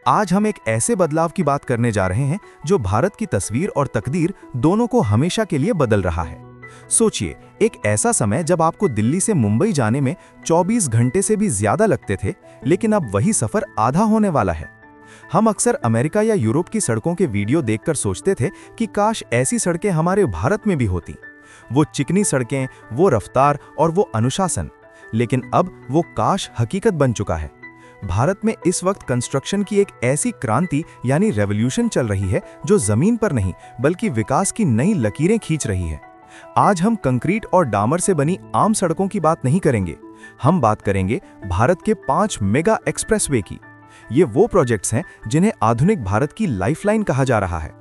आज हम एक ऐसे बदलाव की बात करने जा रहे हैं जो भारत की तस्वीर और तकदीर दोनों को हमेशा के लिए बदल रहा है। सोचिए, एक ऐसा समय जब आपको दिल्ली से मुंबई जाने में 24 घंटे से भी ज्यादा लगते थे, लेकिन अब वही सफर आधा होने वाला है। हम अक्सर अमेरिका या यूरोप की सड़कों के वीडियो देखकर सोचते थे कि काश ऐसी सड़कें हमारे भारत में भी होती। वो चिकनी सड़कें, वो रफ्तार और वो अनुशासन। लेकिन अब वो काश हकीकत बन चुका है। भारत में इस वक्त कंस्ट्रक्शन की एक ऐसी क्रांति यानी रेवोल्यूशन चल रही है जो जमीन पर नहीं बल्कि विकास की नई लकीरें खींच रही है। आज हम कंक्रीट और डामर से बनी आम सड़कों की बात नहीं करेंगे, हम बात करेंगे भारत के 5 मेगा एक्सप्रेसवे की। ये वो प्रोजेक्ट्स हैं जिन्हें आधुनिक भारत की लाइफलाइन कहा जा रहा है।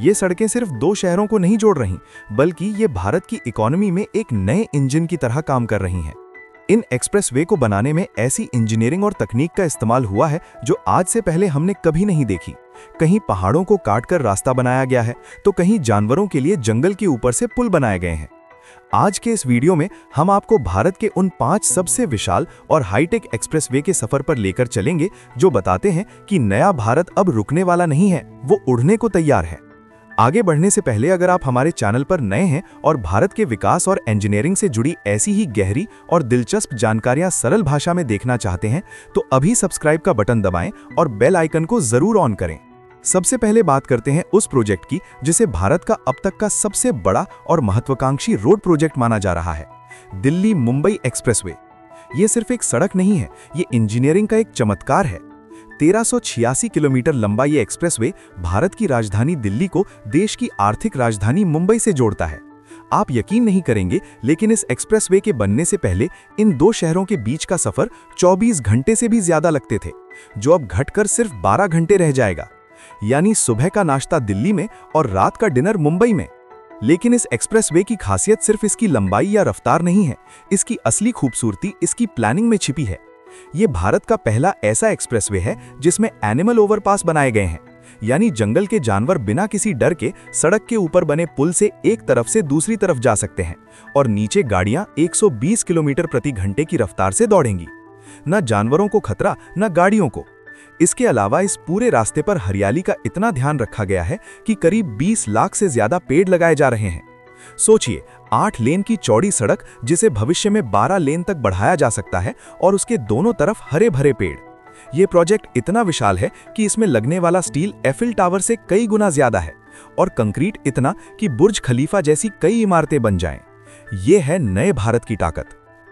ये सड़कें सिर्फ 2 शहरों को नहीं जोड़ रही, बल्कि ये भारत की इकोनॉमी में एक नए इंजन की तरह काम कर रही हैं। इन एक्सप्रेसवे को बनाने में ऐसी इंजीनियरिंग और तकनीक का इस्तेमाल हुआ है जो आज से पहले हमने कभी नहीं देखी। कहीं पहाड़ों को काटकर रास्ता बनाया गया है, तो कहीं जानवरों के लिए जंगल के ऊपर से पुल बनाए गए हैं। आज के इस वीडियो में हम आपको भारत के उन 5 सबसे विशाल और हाईटेक एक्सप्रेसवे के सफर पर लेकर चलेंगे जो बताते हैं कि नया भारत अब रुकने वाला नहीं है, वो उड़ने को तैयार है। आगे बढ़ने से पहले अगर आप हमारे चैनल पर नए हैं और भारत के विकास और इंजीनियरिंग से जुड़ी ऐसी ही गहरी और दिलचस्प जानकारियां सरल भाषा में देखना चाहते हैं, तो अभी सब्सक्राइब का बटन दबाएं और बेल आइकन को जरूर ऑन करें। सबसे पहले बात करते हैं उस प्रोजेक्ट की जिसे भारत का अब तक का सबसे बड़ा और महत्वाकांक्षी रोड प्रोजेक्ट माना जा रहा है, दिल्ली मुंबई एक्सप्रेसवे। ये सिर्फ एक सड़क नहीं है, ये इंजीनियरिंग का एक चमत्कार है। 1386 किलोमीटर लंबा ये एक्सप्रेसवे भारत की राजधानी दिल्ली को देश की आर्थिक राजधानी मुंबई से जोड़ता है। आप यकीन नहीं करेंगे, लेकिन इस एक्सप्रेसवे के बनने से पहले इन 2 शहरों के बीच का सफर 24 घंटे से भी ज्यादा लगते थे, जो अब घटकर सिर्फ 12 घंटे रह जाएगा। यानी सुबह का नाश्ता दिल्ली में और रात का डिनर मुंबई में। लेकिन इस एक्सप्रेसवे की खासियत सिर्फ इसकी लंबाई या रफ्तार नहीं है, इसकी असली खूबसूरती इसकी प्लानिंग में छिपी है। ये भारत का पहला ऐसा एक्सप्रेसवे है जिसमें एनिमल ओवरपास बनाए गए हैं, यानी जंगल के जानवर बिना किसी डर के सड़क के ऊपर बने पुल से एक तरफ से दूसरी तरफ जा सकते हैं और नीचे गाड़ियां 120 किलोमीटर प्रति घंटे की रफ्तार से दौड़ेंगी। न जानवरों को खतरा, न गाड़ियों को। इसके अलावा इस पूरे रास्ते पर हरियाली का इतना ध्यान रखा गया है कि करीब 20 लाख से ज्यादा पेड़ लगाए जा रहे हैं। सोचिए, 8 लेन की चौड़ी सड़क जिसे भविष्य में 12 लेन तक बढ़ाया जा सकता है और उसके दोनों तरफ हरे भरे पेड़। यह प्रोजेक्ट इतना विशाल है कि इसमें लगने वाला स्टील एफिल टावर से कई गुना ज्यादा है और कंक्रीट इतना कि बुर्ज खलीफा जैसी कई इमारतें बन जाएं। यह है नए भारत की ताकत।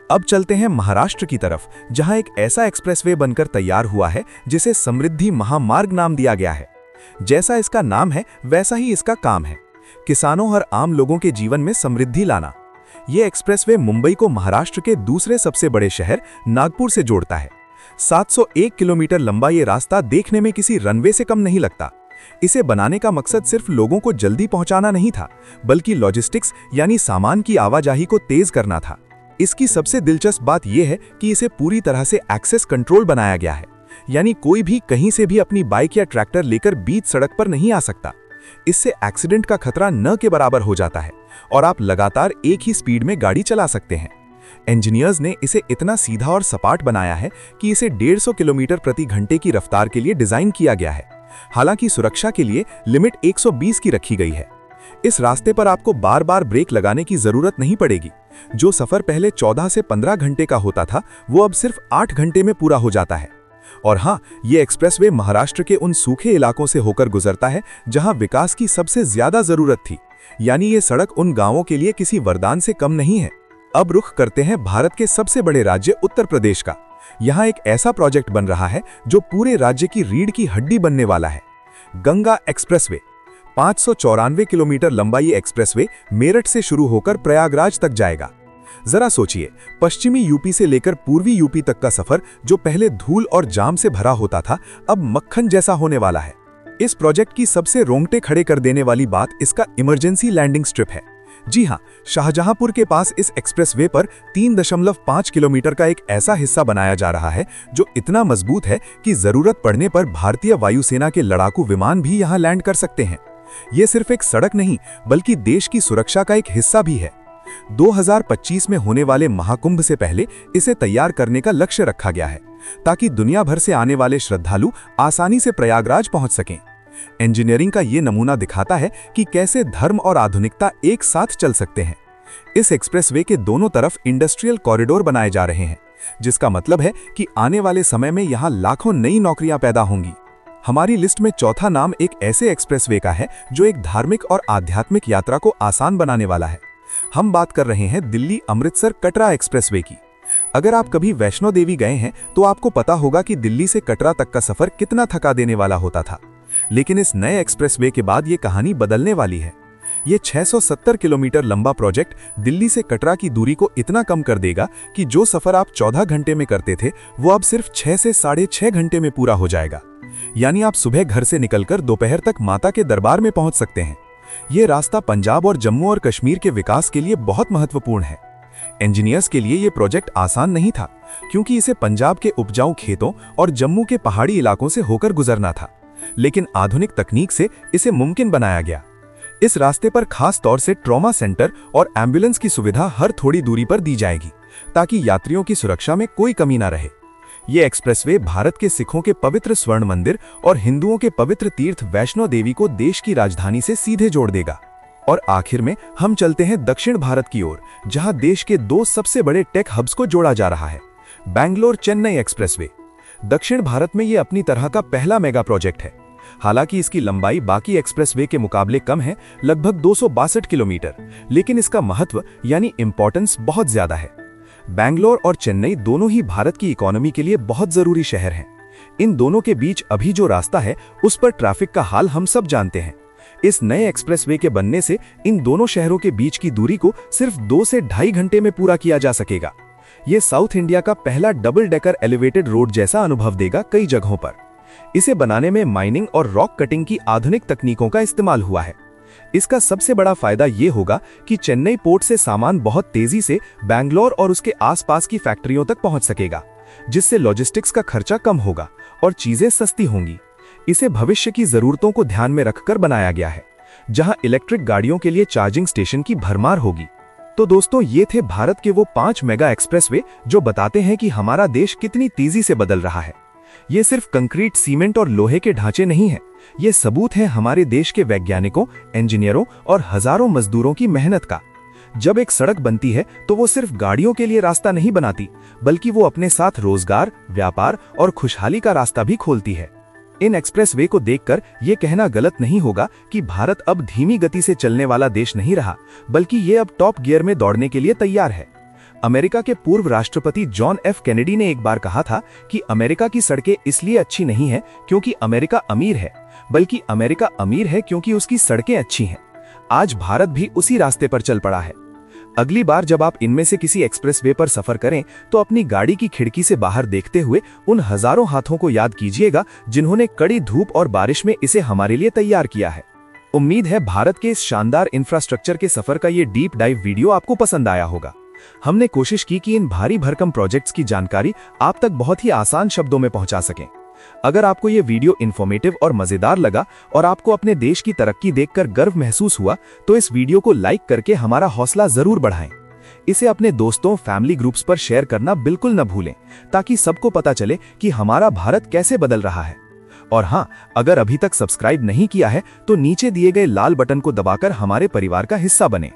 अब चलते हैं महाराष्ट्र की तरफ, जहां एक ऐसा एक्सप्रेसवे बनकर तैयार हुआ है जिसे समृद्धि महामार्ग नाम दिया गया है। जैसा इसका नाम है वैसा ही इसका काम है, किसानों और आम लोगों के जीवन में समृद्धि लाना। यह एक्सप्रेसवे मुंबई को महाराष्ट्र के दूसरे सबसे बड़े शहर नागपुर से जोड़ता है। 701 किलोमीटर लंबा ये रास्ता देखने में किसी रनवे से कम नहीं लगता। इसे बनाने का मकसद सिर्फ लोगों को जल्दी पहुंचाना नहीं था, बल्कि लॉजिस्टिक्स यानी सामान की आवाजाही को तेज करना था। इसकी सबसे दिलचस्प बात यह है कि इसे पूरी तरह से एक्सेस कंट्रोल बनाया गया है, यानी कोई भी कहीं से भी अपनी बाइक या ट्रैक्टर लेकर बीच सड़क पर नहीं आ सकता। इससे एक्सीडेंट का खतरा न के बराबर हो जाता है और आप लगातार एक ही स्पीड में गाड़ी चला सकते हैं। इंजीनियर्स ने इसे इतना सीधा और सपाट बनाया है कि इसे 150 किलोमीटर प्रति घंटे की रफ्तार के लिए डिजाइन किया गया है। हालांकि सुरक्षा के लिए लिमिट 120 की रखी गई है। इस रास्ते पर आपको बार बार ब्रेक लगाने की जरूरत नहीं पड़ेगी। जो सफर पहले 14 से 15 घंटे का होता था, वो अब सिर्फ 8 घंटे में पूरा हो जाता है। और हाँ, ये एक्सप्रेसवे महाराष्ट्र के उन सूखे इलाकों से होकर गुजरता है जहां विकास की सबसे ज्यादा जरूरत थी। यानी ये सड़क उन गांवों के लिए किसी वरदान से कम नहीं है। अब रुख करते हैं भारत के सबसे बड़े राज्य उत्तर प्रदेश का। यहाँ एक ऐसा प्रोजेक्ट बन रहा है जो पूरे राज्य की रीढ़ की हड्डी बनने वाला है, गंगा एक्सप्रेसवे। 594 किलोमीटर लंबा ये एक्सप्रेसवे मेरठ से शुरू होकर प्रयागराज तक जाएगा। जरा सोचिए, पश्चिमी यूपी से लेकर पूर्वी यूपी तक का सफर जो पहले धूल और जाम से भरा होता था, अब मक्खन जैसा होने वाला है। इस प्रोजेक्ट की सबसे रोंगटे खड़े कर देने वाली बात इसका इमरजेंसी लैंडिंग स्ट्रिप है। जी हां, शाहजहांपुर के पास इस एक्सप्रेसवे पर 3.5 किलोमीटर का एक ऐसा हिस्सा बनाया जा रहा है जो इतना मजबूत है कि जरूरत पड़ने पर भारतीय वायुसेना के लड़ाकू विमान भी यहां लैंड कर सकते हैं। यह सिर्फ एक सड़क नहीं, बल्कि देश की सुरक्षा का एक हिस्सा भी है। 2025 में होने वाले महाकुंभ से पहले इसे तैयार करने का लक्ष्य रखा गया है, ताकि दुनिया भर से आने वाले श्रद्धालु आसानी से प्रयागराज पहुंच सकें। इंजीनियरिंग का ये नमूना दिखाता है कि कैसे धर्म और आधुनिकता एक साथ चल सकते हैं। इस एक्सप्रेसवे के दोनों तरफ इंडस्ट्रियल कॉरिडोर बनाए जा रहे हैं, जिसका मतलब है कि आने वाले समय में यहाँ लाखों नई नौकरियां पैदा होंगी। हमारी लिस्ट में चौथा नाम एक ऐसे एक्सप्रेसवे का है जो एक धार्मिक और आध्यात्मिक यात्रा को आसान बनाने वाला है। हम बात कर रहे हैं दिल्ली अमृतसर कटरा एक्सप्रेसवे की। अगर आप कभी वैष्णो देवी गए हैं तो आपको पता होगा कि दिल्ली से कटरा तक का सफर कितना थका देने वाला होता था, लेकिन इस नए एक्सप्रेसवे के बाद ये कहानी बदलने वाली है। ये 670 किलोमीटर लंबा प्रोजेक्ट दिल्ली से कटरा की दूरी को इतना कम कर देगा कि जो सफर आप 14 घंटे में करते थे वो अब सिर्फ 6 से 6.5 घंटे में पूरा हो जाएगा। यानी आप सुबह घर से निकलकर दोपहर तक माता के दरबार में पहुंच सकते हैं। ये रास्ता पंजाब और जम्मू और कश्मीर के विकास के लिए बहुत महत्वपूर्ण है। इंजीनियर्स के लिए ये प्रोजेक्ट आसान नहीं था, क्योंकि इसे पंजाब के उपजाऊ खेतों और जम्मू के पहाड़ी इलाकों से होकर गुजरना था, लेकिन आधुनिक तकनीक से इसे मुमकिन बनाया गया। इस रास्ते पर खास तौर से ट्रॉमा सेंटर और एम्बुलेंस की सुविधा हर थोड़ी दूरी पर दी जाएगी, ताकि यात्रियों की सुरक्षा में कोई कमी न रहे। ये एक्सप्रेसवे भारत के सिखों के पवित्र स्वर्ण मंदिर और हिंदुओं के पवित्र तीर्थ वैष्णो देवी को देश की राजधानी से सीधे जोड़ देगा। और आखिर में हम चलते हैं दक्षिण भारत की ओर, जहां देश के दो सबसे बड़े टेक हब्स को जोड़ा जा रहा है। बैंगलोर चेन्नई एक्सप्रेसवे दक्षिण भारत में ये अपनी तरह का पहला मेगा प्रोजेक्ट है। हालांकि इसकी लंबाई बाकी एक्सप्रेसवे के मुकाबले कम है, लगभग 262 किलोमीटर, लेकिन इसका महत्व यानी इंपॉर्टेंस बहुत ज्यादा है। बैंगलोर और चेन्नई दोनों ही भारत की इकोनॉमी के लिए बहुत जरूरी शहर हैं। इन दोनों के बीच अभी जो रास्ता है उस पर ट्रैफिक का हाल हम सब जानते हैं। इस नए एक्सप्रेसवे के बनने से इन दोनों शहरों के बीच की दूरी को सिर्फ 2 से 2.5 घंटे में पूरा किया जा सकेगा। ये साउथ इंडिया का पहला डबल डेकर एलिवेटेड रोड जैसा अनुभव देगा कई जगहों पर। इसे बनाने में माइनिंग और रॉक कटिंग की आधुनिक तकनीकों का इस्तेमाल हुआ है। इसका सबसे बड़ा फायदा ये होगा कि चेन्नई पोर्ट से सामान बहुत तेजी से बैंगलोर और उसके आसपास की फैक्ट्रियों तक पहुंच सकेगा, जिससे लॉजिस्टिक्स का खर्चा कम होगा और चीजें सस्ती होंगी। इसे भविष्य की जरूरतों को ध्यान में रखकर बनाया गया है, जहां इलेक्ट्रिक गाड़ियों के लिए चार्जिंग स्टेशन की भरमार होगी। तो दोस्तों, ये थे भारत के वो 5 मेगा एक्सप्रेसवे जो बताते हैं कि हमारा देश कितनी तेजी से बदल रहा है। ये सिर्फ कंक्रीट, सीमेंट और लोहे के ढांचे नहीं हैं, ये सबूत है हमारे देश के वैज्ञानिकों, इंजीनियरों और हजारों मजदूरों की मेहनत का। जब एक सड़क बनती है तो वो सिर्फ गाड़ियों के लिए रास्ता नहीं बनाती, बल्कि वो अपने साथ रोजगार, व्यापार और खुशहाली का रास्ता भी खोलती है। इन एक्सप्रेसवे को देखकर ये कहना गलत नहीं होगा कि भारत अब धीमी गति से चलने वाला देश नहीं रहा, बल्कि ये अब टॉप गियर में दौड़ने के लिए तैयार है। अमेरिका के पूर्व राष्ट्रपति जॉन एफ कैनेडी ने एक बार कहा था कि अमेरिका की सड़कें इसलिए अच्छी नहीं है क्योंकि अमेरिका अमीर है, बल्कि अमेरिका अमीर है क्योंकि उसकी सड़कें अच्छी हैं। आज भारत भी उसी रास्ते पर चल पड़ा है। अगली बार जब आप इनमें से किसी एक्सप्रेसवे पर सफर करें तो अपनी गाड़ी की खिड़की से बाहर देखते हुए उन हजारों हाथों को याद कीजिएगा जिन्होंने कड़ी धूप और बारिश में इसे हमारे लिए तैयार किया है। उम्मीद है भारत के इस शानदार इंफ्रास्ट्रक्चर के सफर का ये डीप डाइव वीडियो आपको पसंद आया होगा। हमने कोशिश की कि इन भारी भरकम प्रोजेक्ट्स की जानकारी आप तक बहुत ही आसान शब्दों में पहुंचा सकें। अगर आपको ये वीडियो इन्फॉर्मेटिव और मजेदार लगा और आपको अपने देश की तरक्की देखकर गर्व महसूस हुआ, तो इस वीडियो को लाइक करके हमारा हौसला जरूर बढ़ाएं। इसे अपने दोस्तों, फैमिली ग्रुप्स पर शेयर करना बिल्कुल न भूलें, ताकि सबको पता चले कि हमारा भारत कैसे बदल रहा है। और हाँ, अगर अभी तक सब्सक्राइब नहीं किया है तो नीचे दिए गए लाल बटन को दबाकर हमारे परिवार का हिस्सा बने।